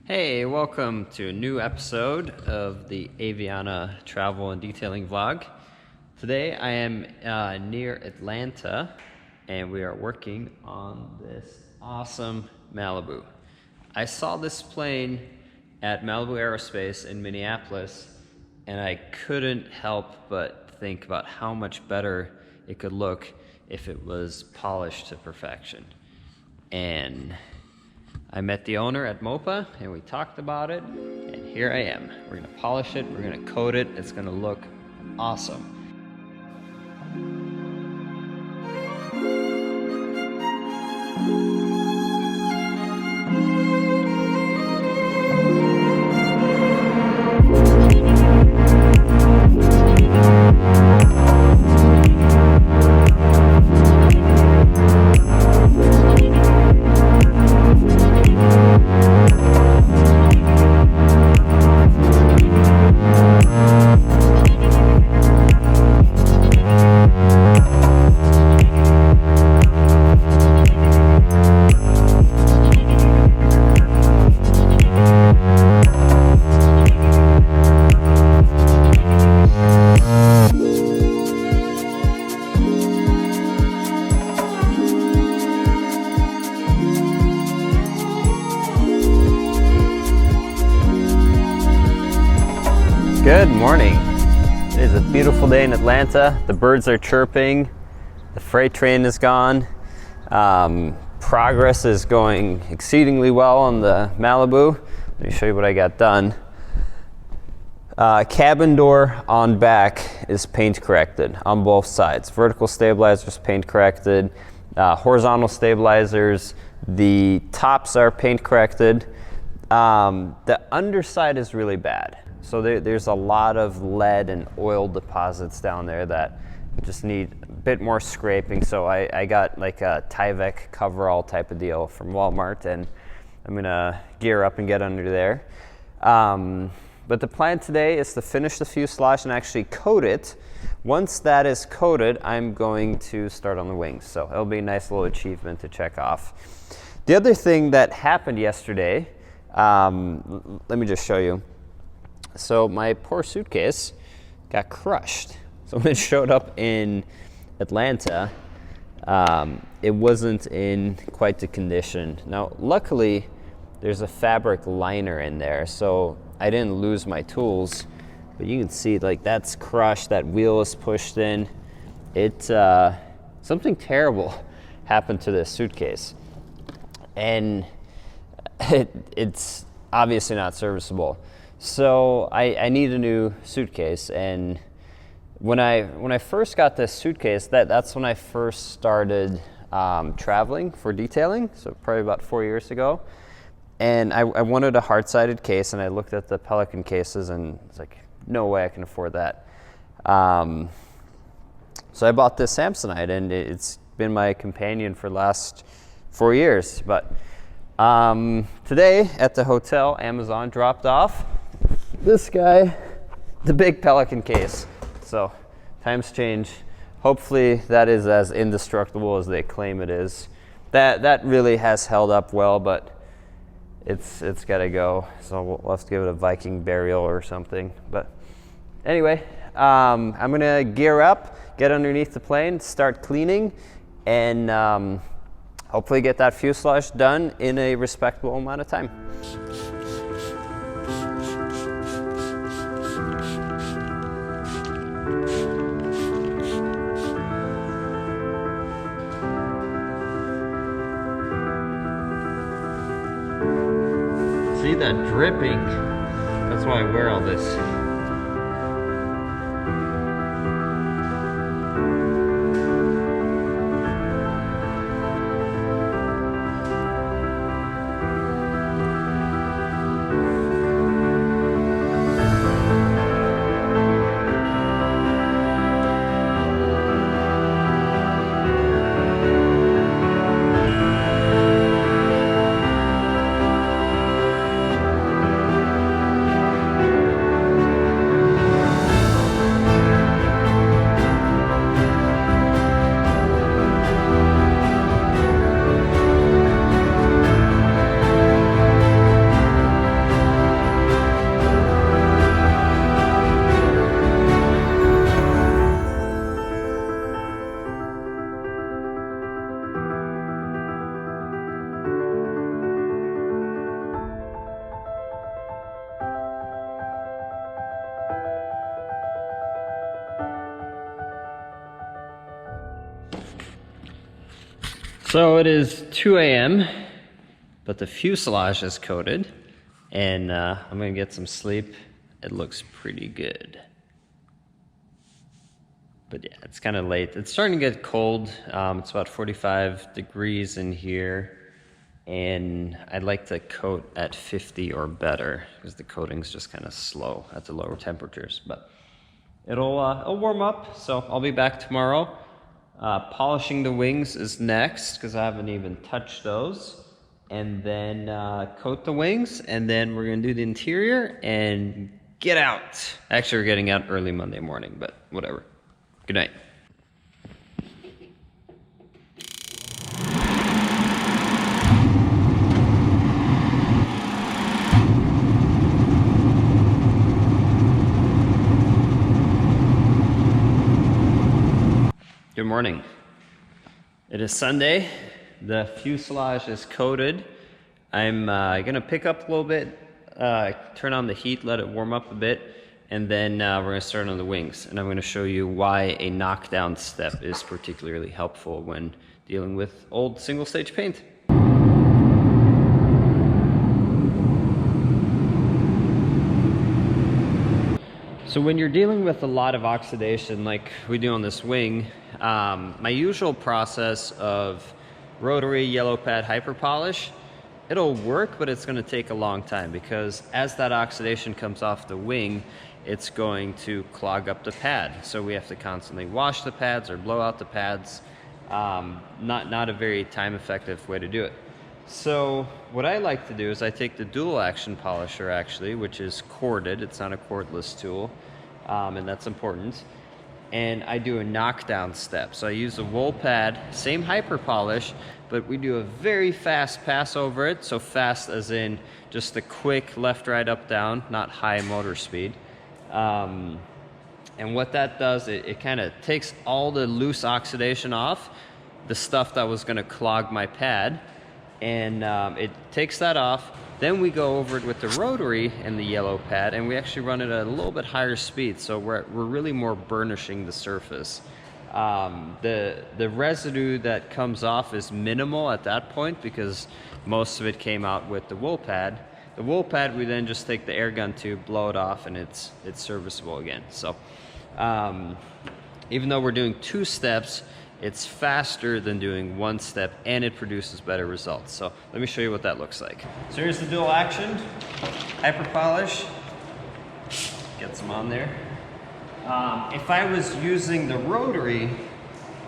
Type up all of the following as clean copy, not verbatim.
Hey, welcome to a new episode of the Aviana travel and detailing vlog. Today I am near Atlanta and we are working on this awesome Malibu. I saw this plane at Malibu Aerospace in Minneapolis and I couldn't help but think about how much better it could look if it was polished to perfection. And I met the owner at MMOPA and we talked about it, and here I am. We're gonna polish it, we're gonna coat it, it's gonna look awesome. Good morning. It is a beautiful day in Atlanta. The birds are chirping. The freight train is gone. Progress is going exceedingly well on the Malibu. Let me show you what I got done. Cabin door on back is paint corrected on both sides. Vertical stabilizers paint corrected. Horizontal stabilizers, the tops are paint corrected. The underside is really bad. So there's a lot of lead and oil deposits down there that just need a bit more scraping. So I got like a Tyvek coverall type of deal from Walmart, and I'm gonna gear up and get under there. But the plan today is to finish the fuselage and actually coat it. Once that is coated, I'm going to start on the wings. So it'll be a nice little achievement to check off. The other thing that happened yesterday, let me just show you. So my poor suitcase got crushed. So when it showed up in Atlanta, it wasn't in quite the condition. Now, luckily, there's a fabric liner in there, so I didn't lose my tools. But you can see, like, that's crushed, that wheel is pushed in. Something terrible happened to this suitcase. And it's obviously not serviceable. So I need a new suitcase, and when I first got this suitcase, that's when I first started traveling for detailing, so probably about 4 years ago. And I wanted a hard-sided case, and I looked at the Pelican cases, and it's like, no way I can afford that. So I bought this Samsonite, and it's been my companion for the last 4 years. But today at the hotel, Amazon dropped off this guy, the big Pelican case. So times change. Hopefully that is as indestructible as they claim it is. That really has held up well, but it's got to go. So we'll have to give it a Viking burial or something. But anyway, I'm gonna gear up, get underneath the plane, start cleaning, and hopefully get that fuselage done in a respectable amount of time. See that dripping? That's why I wear all this. So it is 2 a.m., but the fuselage is coated, and I'm gonna get some sleep. It looks pretty good. But yeah, it's kind of late. It's starting to get cold. It's about 45 degrees in here, and I'd like to coat at 50 or better because the coating's just kind of slow at the lower temperatures. But it'll warm up, so I'll be back tomorrow. Polishing the wings is next because I haven't even touched those. And then coat the wings, and then we're gonna do the interior and get out. Actually, we're getting out early Monday morning, but whatever. Good night. Good morning. It is Sunday. The fuselage is coated. I'm gonna pick up a little bit, turn on the heat, let it warm up a bit, and then we're gonna start on the wings. And I'm gonna show you why a knockdown step is particularly helpful when dealing with old single stage paint. So when you're dealing with a lot of oxidation like we do on this wing, my usual process of rotary yellow pad hyper polish, it'll work, but it's going to take a long time because as that oxidation comes off the wing, it's going to clog up the pad. So we have to constantly wash the pads or blow out the pads. Not a very time effective way to do it. So what I like to do is I take the dual action polisher actually, which is corded. It's not a cordless tool, and that's important. And I do a knockdown step. So I use a wool pad, same hyper polish, but we do a very fast pass over it. So fast as in just a quick left, right, up, down, not high motor speed. And what that does, it kind of takes all the loose oxidation off, the stuff that was gonna clog my pad, and it takes that off. Then we go over it with the rotary and the yellow pad, and we actually run it at a little bit higher speed, so we're really more burnishing the surface. The residue that comes off is minimal at that point because most of it came out with the wool pad. The wool pad, we then just take the air gun tube, blow it off, and it's serviceable again. So even though we're doing 2 steps, it's faster than doing 1 step, and it produces better results. So let me show you what that looks like. So here's the dual action, hyper polish. Get some on there. If I was using the rotary,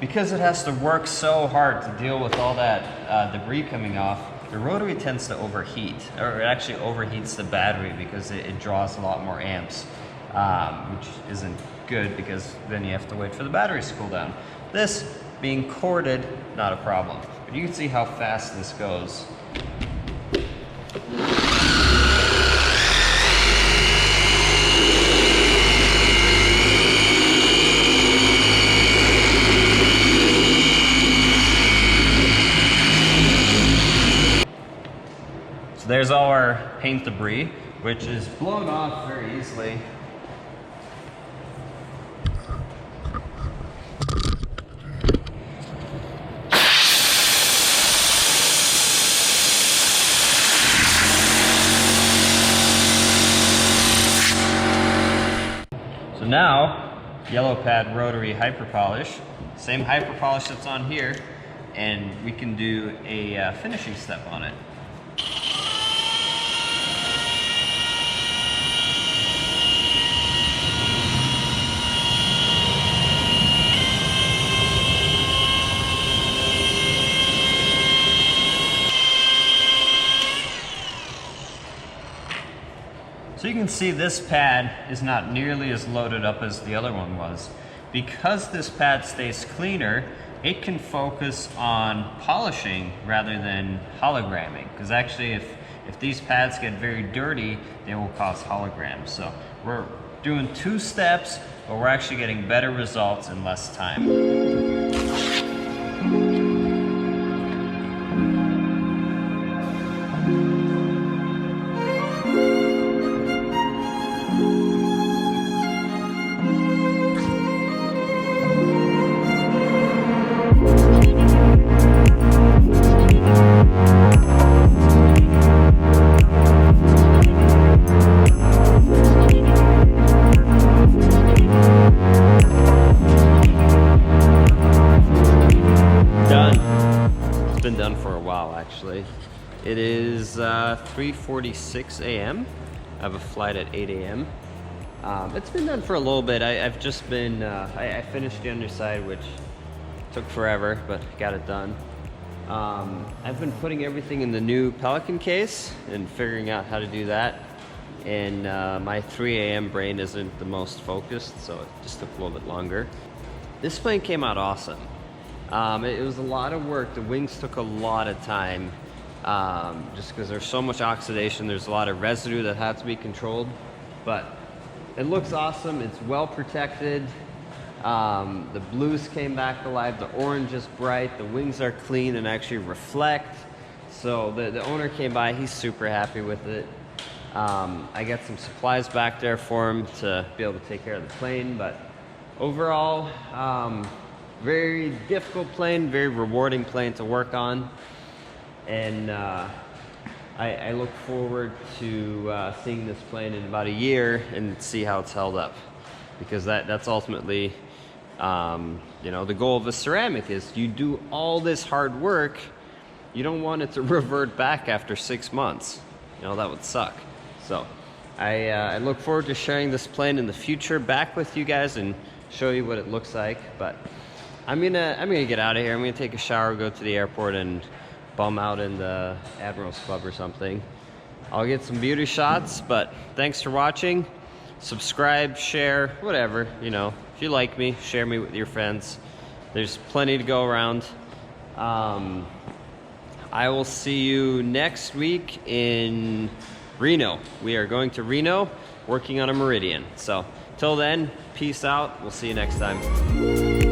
because it has to work so hard to deal with all that debris coming off, the rotary tends to overheat, or it actually overheats the battery because it draws a lot more amps, which isn't good because then you have to wait for the batteries to cool down. This being corded, not a problem. But you can see how fast this goes. So there's all our paint debris, which is blown off very easily. Now, yellow pad rotary hyper polish, same hyper polish that's on here, and we can do a finishing step on it. So you can see this pad is not nearly as loaded up as the other one was. Because this pad stays cleaner, it can focus on polishing rather than hologramming. Because actually if these pads get very dirty, they will cause holograms. So we're doing 2 steps, but we're actually getting better results in less time. It is 3:46 a.m. I have a flight at 8 a.m. It's been done for a little bit. I've just been, I finished the underside, which took forever, but got it done. I've been putting everything in the new Pelican case and figuring out how to do that. And my 3 a.m. brain isn't the most focused, so it just took a little bit longer. This plane came out awesome. It was a lot of work. The wings took a lot of time, just because there's so much oxidation. There's a lot of residue that had to be controlled, but it looks awesome. It's well protected. The blues came back alive. The orange is bright. The wings are clean and actually reflect. So the owner came by. He's super happy with it. I got some supplies back there for him to be able to take care of the plane, but overall, very difficult plane, very rewarding plane to work on. And I look forward to seeing this plane in about a year and see how it's held up, because that's ultimately, you know, the goal of a ceramic is you do all this hard work. You don't want it to revert back after 6 months. You know, that would suck. So I look forward to sharing this plane in the future back with you guys and show you what it looks like. But I'm gonna get out of here. I'm gonna take a shower, go to the airport, and bum out in the Admiral's Club or something. I'll get some beauty shots, but thanks for watching. Subscribe, share, whatever, you know. If you like me, share me with your friends. There's plenty to go around. I will see you next week in Reno. We are going to Reno, working on a Meridian. So till then, peace out. We'll see you next time.